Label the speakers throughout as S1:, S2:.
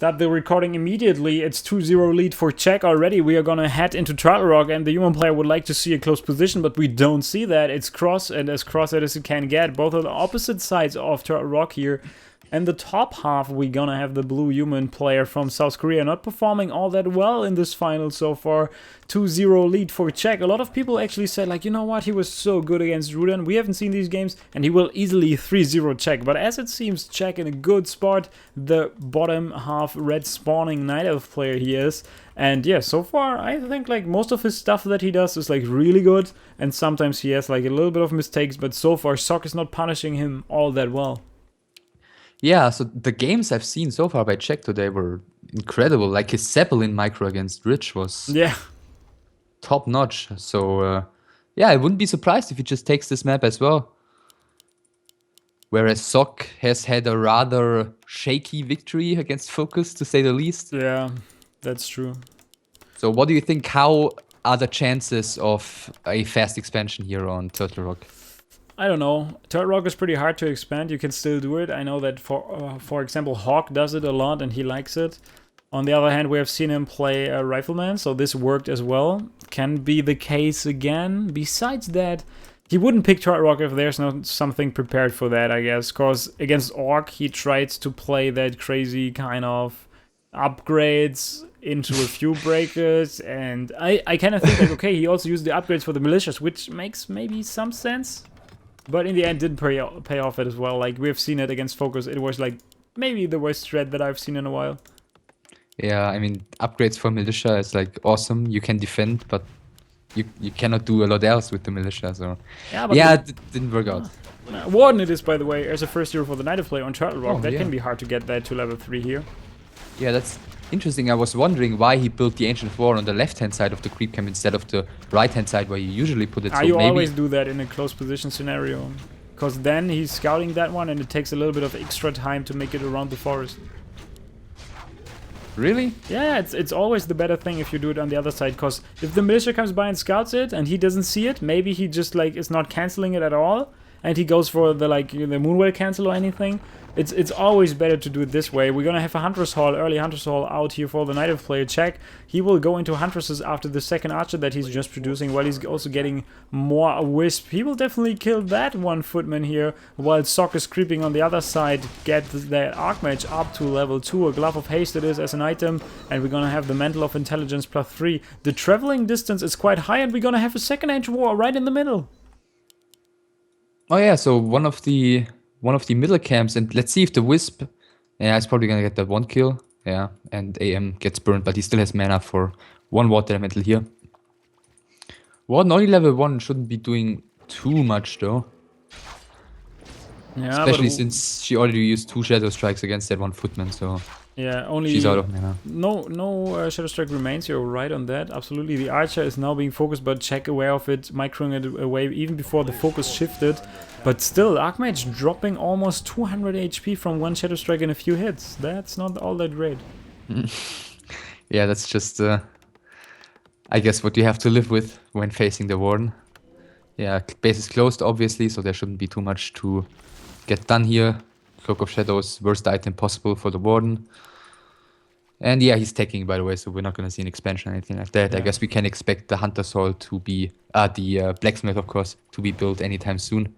S1: Stop the recording immediately. It's 2-0 lead for Czech already. We are gonna head into Turtle Rock, and the human player would like to see a close position, but we don't see that. It's cross, and as cross-eyed as it can get. Both on the opposite sides of Turtle Rock here. And the top half, we're gonna have the blue human player from South Korea not performing all that well in this final so far. 2-0 lead for Czech. A lot of people actually said, like, you know what, he was so good against Rudan. We haven't seen these games, and he will easily 3-0 Czech. But as it seems, Czech in a good spot. The bottom half red spawning Night Elf player he is. And yeah, so far, I think like most of his stuff that he does is like really good. And sometimes he has like a little bit of mistakes, but so far, Sok is not punishing him all that well.
S2: Yeah, so the games I've seen so far by Czech today were incredible. Like his Zeppelin micro against Rich was
S1: Yeah.
S2: top notch. So yeah, I wouldn't be surprised if he just takes this map as well. Whereas Sok has had a rather shaky victory against Focus, to say the least.
S1: Yeah, that's true.
S2: So what do you think? How are the chances of a fast expansion here on Turtle Rock?
S1: I don't know. Turtle Rock is pretty hard to expand. You can still do it. I know that, for example, Hawk does it a lot and he likes it. On the other hand, we have seen him play a Rifleman, so this worked as well. Can be the case again. Besides that, he wouldn't pick Turtle Rock if there's not something prepared for that, I guess. Because against Orc, he tried to play that crazy kind of upgrades into a few breakers. And I kind of think like, okay, he also used the upgrades for the militias, which makes maybe some sense. But in the end, didn't pay off it as well. Like, we've seen it against Focus. It was, like, maybe the worst threat that I've seen in a while.
S2: Yeah, I mean, upgrades for Militia is, like, awesome. You can defend, but you cannot do a lot else with the Militia, so...
S1: Yeah,
S2: it didn't work out.
S1: Warden it is, by the way, as a first hero for the Night of Play on Turtle Rock.
S2: Oh,
S1: that
S2: yeah.
S1: can be hard to get that to level 3 here.
S2: Yeah, that's interesting. I was wondering why he built the Ancient of War on the left-hand side of the creep camp instead of the right-hand side where you usually put it. So
S1: You
S2: maybe...
S1: always do that in a close position scenario. Because then he's scouting that one and it takes a little bit of extra time to make it around the forest.
S2: Really?
S1: Yeah, it's always the better thing if you do it on the other side. Because if the militia comes by and scouts it and he doesn't see it, maybe he just like is not canceling it at all. And he goes for the like the Moonwell cancel or anything. It's always better to do it this way. We're gonna have a Huntress Hall, early Huntress Hall out here for the Night of Player Czech. He will go into Huntresses after the second Archer that he's just producing, while he's also getting more Wisp. He will definitely kill that one Footman here, while Sok is creeping on the other side, get that Archmage up to level 2. A Glove of Haste it is as an item, and we're gonna have the Mantle of Intelligence +3. The traveling distance is quite high, and we're gonna have a second Ancient War right in the middle.
S2: Oh yeah, so one of the middle camps, and let's see if the Wisp, yeah, it's probably gonna get that one kill, yeah, and AM gets burned, but he still has mana for one Water Elemental here. Warden only level 1 shouldn't be doing too much though.
S1: Yeah,
S2: especially since she already used 2 Shadow Strikes against that one Footman, so
S1: yeah, only
S2: she's out of mana.
S1: No Shadow Strike remains. You're right on that. Absolutely, the Archer is now being focused, but Czech aware of it, microing it away even before the focus shifted. But still, Archmage dropping almost 200 HP from one Shadow Strike in a few hits. That's not all that great.
S2: Yeah, that's just, I guess, what you have to live with when facing the Warden. Yeah, base is closed, obviously, so there shouldn't be too much to get done here. Cloak of Shadows, worst item possible for the Warden. And yeah, he's taking, by the way, so we're not going to see an expansion or anything like that. Yeah. I guess we can expect the Hunter's Hall to be, the Blacksmith, of course, to be built anytime soon.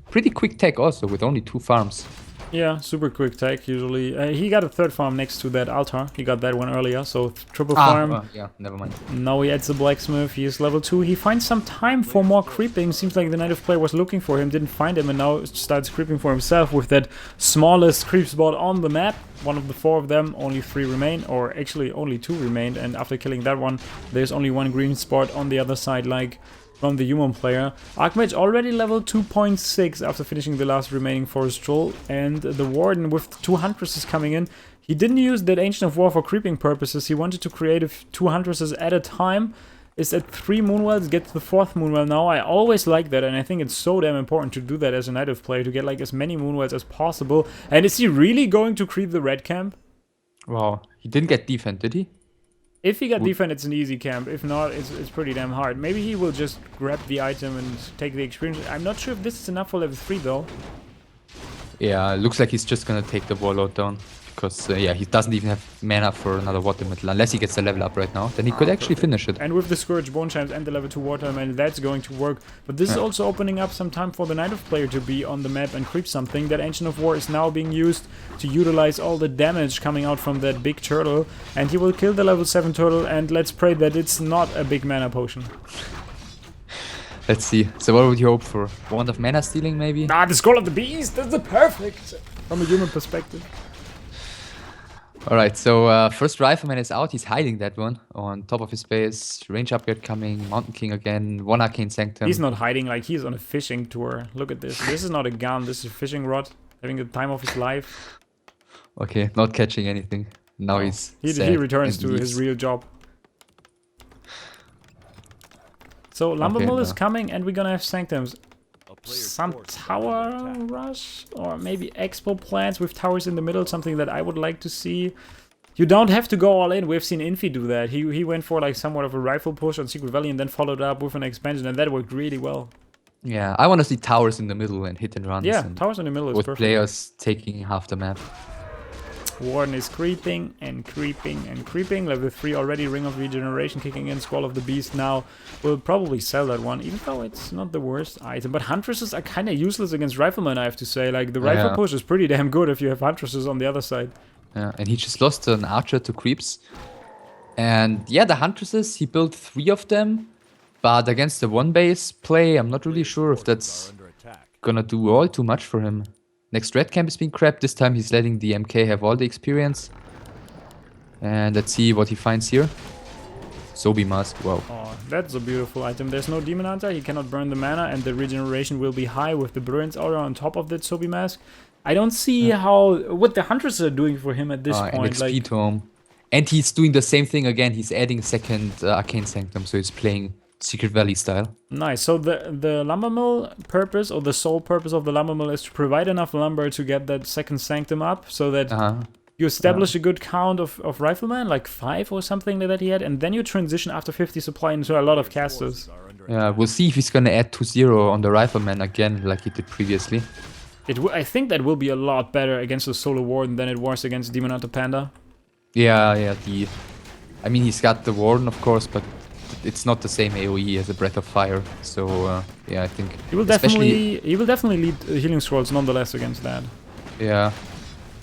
S2: Pretty quick tech also, with only 2 farms.
S1: Yeah, super quick tech usually. He got a 3rd farm next to that altar. He got that one earlier, so triple farm.
S2: Yeah, never mind.
S1: Now he adds the Blacksmith. He is level 2. He finds some time for more creeping. Seems like the Night of Play was looking for him, didn't find him, and now starts creeping for himself with that smallest creep spot on the map. One of the 4 of them, only 3 remain, or actually only 2 remained, and after killing that one, there's only 1 green spot on the other side, like from the human player. Archmage already level 2.6 after finishing the last remaining forest troll, and the Warden with 2 Huntresses coming in. He didn't use that Ancient of War for creeping purposes. He wanted to create 2 Huntresses at a time. Is at 3 Moonwells, gets the 4th Moonwell now. I always like that, and I think it's so damn important to do that as a Night of Play, to get like as many Moonwells as possible. And is he really going to creep the red camp?
S2: Wow, he didn't get defense, did he?
S1: If he got defense, it's an easy camp. If not, it's pretty damn hard. Maybe he will just grab the item and take the experience. I'm not sure if this is enough for level 3 though.
S2: Yeah, looks like he's just gonna take the Warlord down. because yeah, he doesn't even have mana for another water metal unless he gets the level up right now. Then he could actually finish it.
S1: And with the Scourge, Bone Chimes, and the level 2 Water Elemental, that's going to work. But this is also opening up some time for the Night Elf player to be on the map and creep something. That Ancient of War is now being used to utilize all the damage coming out from that big turtle. And he will kill the level 7 turtle, and let's pray that it's not a big mana potion.
S2: Let's see. So what would you hope for? Wand of Mana Stealing, maybe?
S1: Ah, the Skull of the Beast! That's the perfect! From a human perspective.
S2: Alright, so first Rifleman is out. He's hiding that one on top of his base. Range upgrade coming. Mountain King again. One Arcane Sanctum.
S1: He's not hiding, like he's on a fishing tour. Look at this. This is not a gun, this is a fishing rod. Having the time of his life.
S2: Okay, not catching anything. Now he's sad
S1: he returns
S2: and
S1: to
S2: leaves.
S1: his real job. So Lumbermill is
S2: no.
S1: coming, and we're gonna have Sanctums. Some tower rush, or maybe expo plans with towers in the middle, something that I would like to see. You don't have to go all in. We've seen Infi do that. He went for like somewhat of a rifle push on Secret Valley and then followed up with an expansion, and that worked really well.
S2: Yeah, I want to see towers in the middle and hit and runs.
S1: Yeah,
S2: and
S1: towers in the middle is
S2: with
S1: perfect.
S2: players taking half the map.
S1: Warden is creeping and creeping and creeping. Level 3 already, Ring of Regeneration kicking in. Squall of the Beast now. We'll probably sell that one, even though it's not the worst item. But Huntresses are kind of useless against Riflemen, I have to say. Like, the rifle push is pretty damn good if you have Huntresses on the other side.
S2: Yeah, and he just lost an archer to creeps. And yeah, the Huntresses, he built 3 of them. But against the one base play, I'm not really sure if that's gonna do all too much for him. Next red camp is being crapped. This time he's letting the MK have all the experience. And let's see what he finds here. Sobi Mask, wow.
S1: Oh, that's a beautiful item. There's no Demon Hunter, he cannot burn the mana, and the regeneration will be high with the Brilliance Aura on top of that Sobi Mask. I don't see what the Huntresses are doing for him at this
S2: And
S1: point.
S2: XP
S1: Like,
S2: Tome. And he's doing the same thing again. He's adding a second Arcane Sanctum, so he's playing Secret Valley style.
S1: nice. So the lumber mill purpose, or the sole purpose of the lumber mill, is to provide enough lumber to get that second sanctum up, so that you establish a good count of riflemen, like 5 or something like that he had, and then you transition after 50 supply into a lot of casters.
S2: Yeah, we'll see if he's gonna add 2-0 on the Rifleman again, like he did previously.
S1: I think that will be a lot better against the Solar Warden than it was against Demon Hunter Panda.
S2: Yeah. I mean, he's got the Warden, of course, but it's not the same AoE as a Breath of Fire. So yeah, I think
S1: He will definitely lead Healing Scrolls nonetheless against that.
S2: Yeah.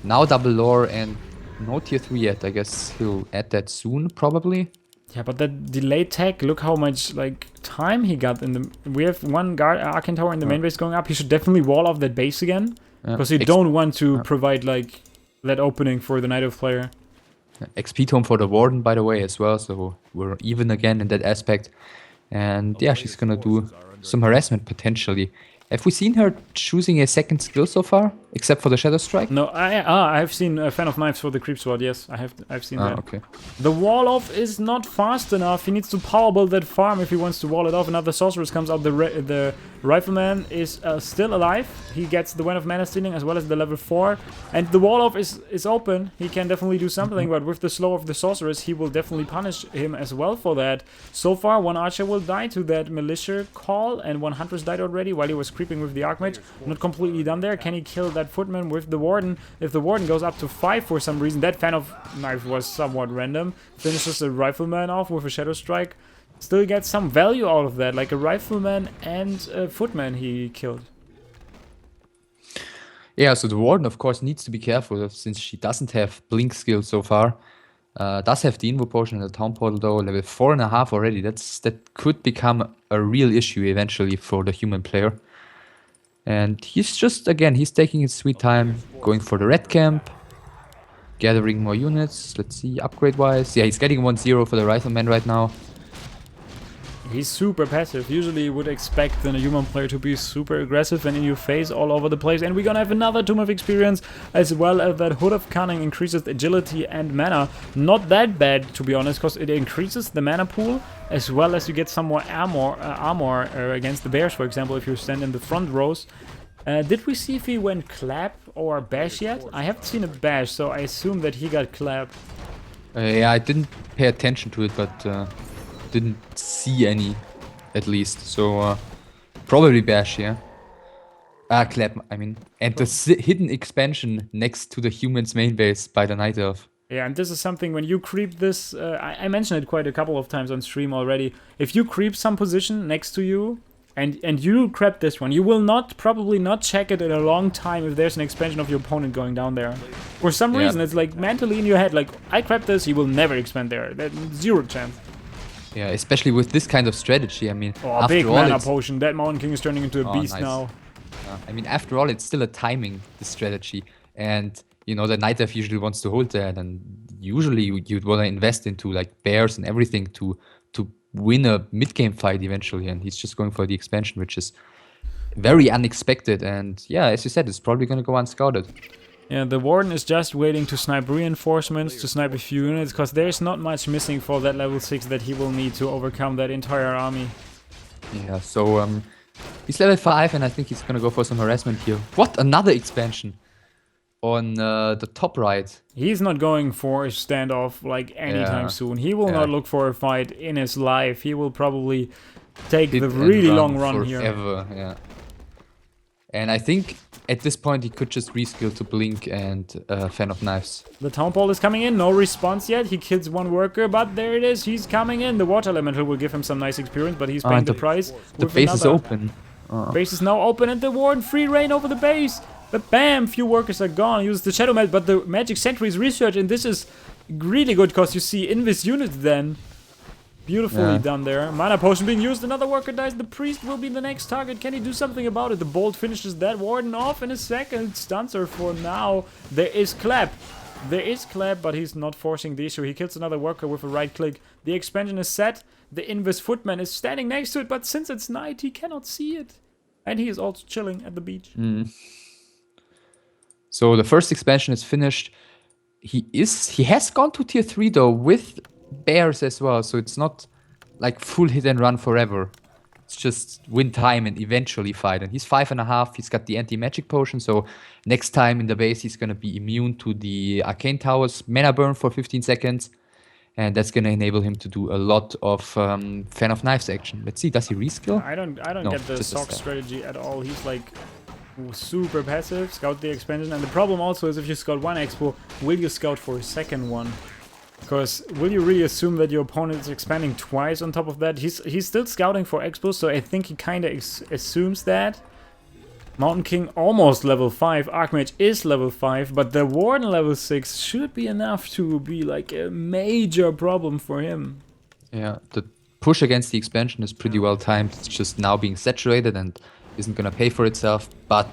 S2: Now double lore and no tier 3 yet. I guess he'll add that soon, probably.
S1: Yeah, but that delayed tech, look how much like time he got in the. We have one guard Arcane Tower in the main base going up. He should definitely wall off that base again, because you don't want to provide like that opening for the Night Elf player.
S2: XP Tome for the Warden, by the way, as well. So we're even again in that aspect. And yeah, she's gonna do some harassment potentially. Have we seen her choosing a second skill so far, except for the Shadow Strike?
S1: No, I have seen a Fan of Knives for the Creep Sword. Yes, I've seen that.
S2: Okay.
S1: The wall off is not fast enough. He needs to power build that farm if he wants to wall it off. Another Sorceress comes out. The Rifleman is still alive. He gets the Wen of Mana Stealing as well as the level 4. And the wall off is open. He can definitely do something, but with the slow of the Sorceress, he will definitely punish him as well for that. So far, one Archer will die to that Militia call, and one Huntress died already while he was creeping with the Archmage. Not completely done there. Can he kill that Footman with the Warden? If the Warden goes up to 5 for some reason, that Fan of Knife was somewhat random. Finishes the Rifleman off with a Shadow Strike. Still gets some value out of that, like a Rifleman and a Footman he killed.
S2: Yeah, so the Warden, of course, needs to be careful since she doesn't have Blink skill so far. Does have the Invo Potion and the Town Portal though, level 4.5 already. That could become a real issue eventually for the human player. And he's just, again, he's taking his sweet time, going for the red camp, gathering more units. Let's see, upgrade-wise. Yeah, he's getting 1-0 for the Rifleman right now.
S1: He's super passive. Usually you would expect a human player to be super aggressive and in your face all over the place. And we're gonna have another Tomb of Experience, as well as that Hood of Cunning increases agility and mana. Not that bad, to be honest, because it increases the mana pool, as well as you get some more armor against the bears, for example, if you stand in the front rows. Did we see if he went clap or bash yet? I haven't seen a bash, so I assume that he got clap.
S2: Yeah, I didn't pay attention to it, but didn't see any, at least. So probably bash, yeah. Clap, I mean. And the hidden expansion next to the humans main base by the Night Elf.
S1: Yeah, and this is something when you creep this, I mentioned it quite a couple of times on stream already. If you creep some position next to you, and you grab this one, you will probably not check it in a long time if there's an expansion of your opponent going down there. For some reason, it's like mentally in your head, like, I grab this, he will never expand there. There's zero chance.
S2: Yeah, especially with this kind of strategy, I mean...
S1: Oh, big mana potion. That Mountain King is turning into a beast
S2: nice.
S1: now.
S2: I mean, after all, it's still a timing, the strategy. And, you know, the Night Elf usually wants to hold that, and usually you'd want to invest into, like, bears and everything to win a mid-game fight eventually, and he's just going for the expansion, which is very unexpected. And yeah, as you said, it's probably going to go unscouted.
S1: Yeah, the Warden is just waiting to snipe reinforcements, to snipe a few units, because there's not much missing for that level 6 that he will need to overcome that entire army.
S2: Yeah, so he's level 5, and I think he's going to go for some harassment here. What? Another expansion on the top right.
S1: He's not going for a standoff like anytime soon. He will not look for a fight in his life. He will probably take the really long run here.
S2: Yeah. And I think at this point he could just reskill to Blink and Fan of Knives.
S1: The Town Ball is coming in, no response yet. He kills one worker, but there it is. He's coming in. The Water Elemental will give him some nice experience, but he's paying the price.
S2: The base is open.
S1: Base is now open, and the Warden free reign over the base. But bam, few workers are gone. Use the Shadow Melt, but the Magic Sentry is researched, and this is really good because you see Invis units then. Beautifully done there. Mana Potion being used, another worker dies. The Priest will be the next target. Can he do something about it? The Bolt finishes that Warden off in a second. Stuns her for now. There is Clap. There is Clap, but he's not forcing the issue. He kills another worker with a right click. The expansion is set. The Invis Footman is standing next to it, but since it's night, he cannot see it. And he is also chilling at the beach.
S2: So the first expansion is finished. He has gone to tier 3 though with bears as well, so it's not like full hit and run forever. It's just win time and eventually fight. And he's 5.5. He's got the anti-magic potion, so next time in the base he's gonna be immune to the Arcane Tower's mana burn for 15 seconds. And that's gonna enable him to do a lot of Fan of Knives action. Let's see, does he reskill?
S1: I don't get the Sock strategy at all. He's like super passive. Scout the expansion, and the problem also is if you scout one expo, will you scout for a second one? Because will you really assume that your opponent is expanding twice on top of that? He's still scouting for expos, so I think he kind of assumes that. Mountain King almost level 5, Archmage is level 5, but the Warden level 6 should be enough to be like a major problem for him.
S2: Yeah, the push against the expansion is pretty well timed. It's just now being saturated and isn't gonna pay for itself, but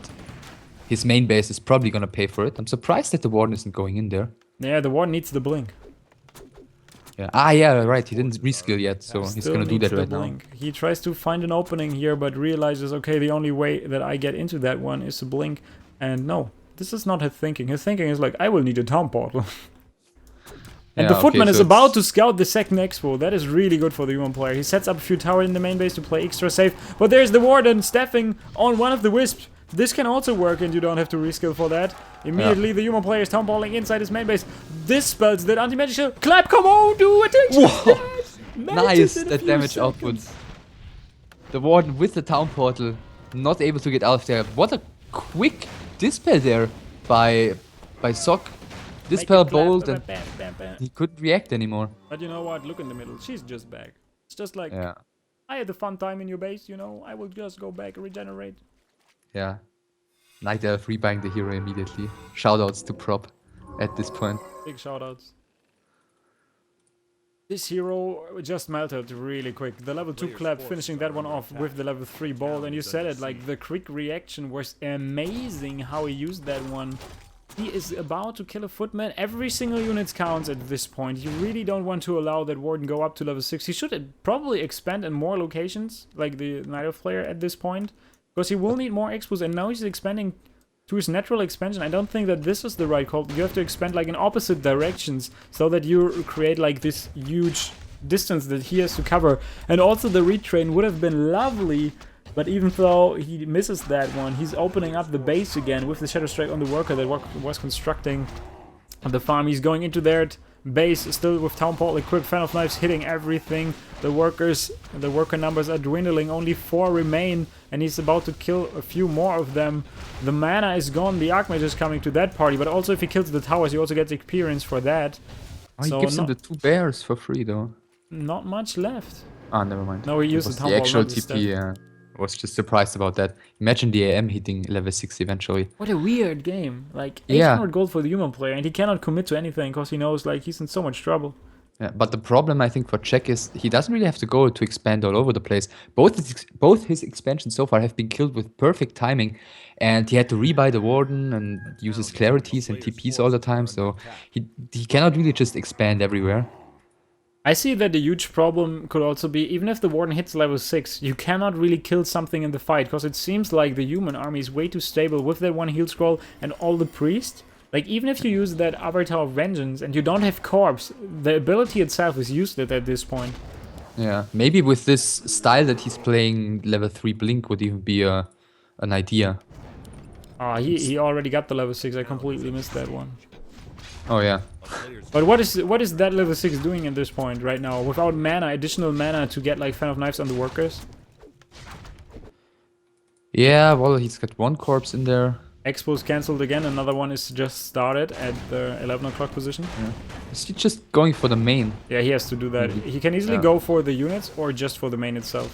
S2: his main base is probably gonna pay for it. I'm surprised that the Warden isn't going in there.
S1: Yeah, the Warden needs the blink.
S2: Yeah. Yeah, right. He didn't reskill yet, so he's gonna do that right now.
S1: He tries to find an opening here, but realizes, okay, the only way that I get into that one is to blink. And no, this is not his thinking. His thinking is like, I will need a town portal. And the Footman is about to scout the second expo. That is really good for the human player. He sets up a few towers in the main base to play extra safe. But there's the Warden staffing on one of the Wisps. This can also work, and you don't have to reskill for that. Immediately, the human player is townballing inside his main base. This spells that anti-magic shield. Clap, come on, do it!
S2: Nice, that damage output. The Warden with the town portal, not able to get out of there. What a quick dispel there by Sock. Dispel Bolt, and he couldn't react anymore.
S1: But you know what? Look in the middle. She's just back. It's just like, I had a fun time in your base, you know. I will just go back and regenerate.
S2: Yeah. Night Elf rebuying the hero immediately. Shoutouts to Prop at this point.
S1: Big shoutouts. This hero just melted really quick. The level 2 clap, finishing that one off with the level 3 bolt. And you said it, like, the quick reaction was amazing how he used that one. He is about to kill a Footman. Every single unit counts at this point. You really don't want to allow that Warden go up to level 6. He should probably expand in more locations, like the Night Elf player at this point. Because he will need more expos, and now he's expanding to his natural expansion. I don't think that this is the right call. You have to expand like in opposite directions, so that you create like this huge distance that he has to cover. And also the retrain would have been lovely, but even though he misses that one, he's opening up the base again with the Shadow Strike on the worker that was constructing the farm. He's going into there. base still with Town Portal equipped. Fan of Knives hitting everything. The worker numbers are dwindling. Only 4 remain, and he's about to kill a few more of them. The mana is gone. The Archmage is coming to that party, but also if he kills the towers, he also gets experience for that.
S2: Oh, he gives him the 2 bears for free, though.
S1: Not much left.
S2: Ah, never mind.
S1: No, he used the Town
S2: the
S1: Portal,
S2: actual
S1: not the
S2: TP. Yeah, I was just surprised about that. Imagine the AM hitting level 6 eventually.
S1: What a weird game. Like,
S2: Yeah.
S1: 800 gold for the human player, and he cannot commit to anything because he knows, like, he's in so much trouble.
S2: Yeah, but the problem I think for Czech is he doesn't really have to go to expand all over the place. Both his expansions so far have been killed with perfect timing, and he had to rebuy the Warden and use his clarities and TPs all the time, so he cannot really just expand everywhere.
S1: I see that the huge problem could also be, even if the Warden hits level 6, you cannot really kill something in the fight, because it seems like the human army is way too stable with that 1 heal scroll and all the priests. Like, even if you use that Avatar of Vengeance and you don't have corpse, the ability itself is useless at this point.
S2: Yeah, maybe with this style that he's playing, level 3 Blink would even be an idea.
S1: He already got the level 6, I completely missed that one.
S2: Oh yeah.
S1: But what is that level 6 doing at this point right now? Without mana, additional mana to get like Fan of Knives on the workers?
S2: Yeah, well, he's got 1 corpse in there.
S1: Expo's cancelled again, another one is just started at the 11 o'clock position.
S2: Yeah. Is he just going for the main?
S1: Yeah, he has to do that. He can easily go for the units or just for the main itself.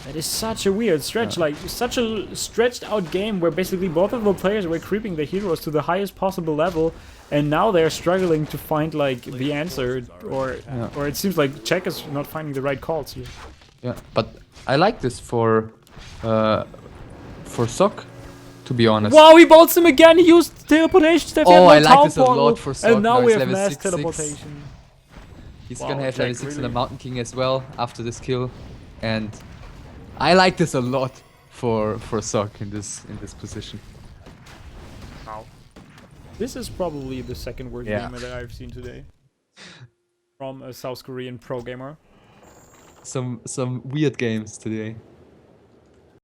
S1: That is such a weird stretch, like such a stretched out game where basically both of the players were creeping the heroes to the highest possible level, and now they're struggling to find like the answer, or it seems like Czech is not finding the right calls here.
S2: Yeah, but I like this for Sok, to be honest.
S1: Wow, he bolts him again. He used teleportation step.
S2: Oh, I like this a lot for Sok.
S1: And now we have
S2: level
S1: mass
S2: 6-6.
S1: teleportation.
S2: He's
S1: Wow,
S2: gonna have
S1: Jack,
S2: level 6 on
S1: really?
S2: the Mountain King as well after this kill, and I like this a lot for Sok in this position.
S1: Wow. This is probably the second worst
S2: Yeah.
S1: game that I've seen today from a South Korean pro gamer.
S2: Some weird games today.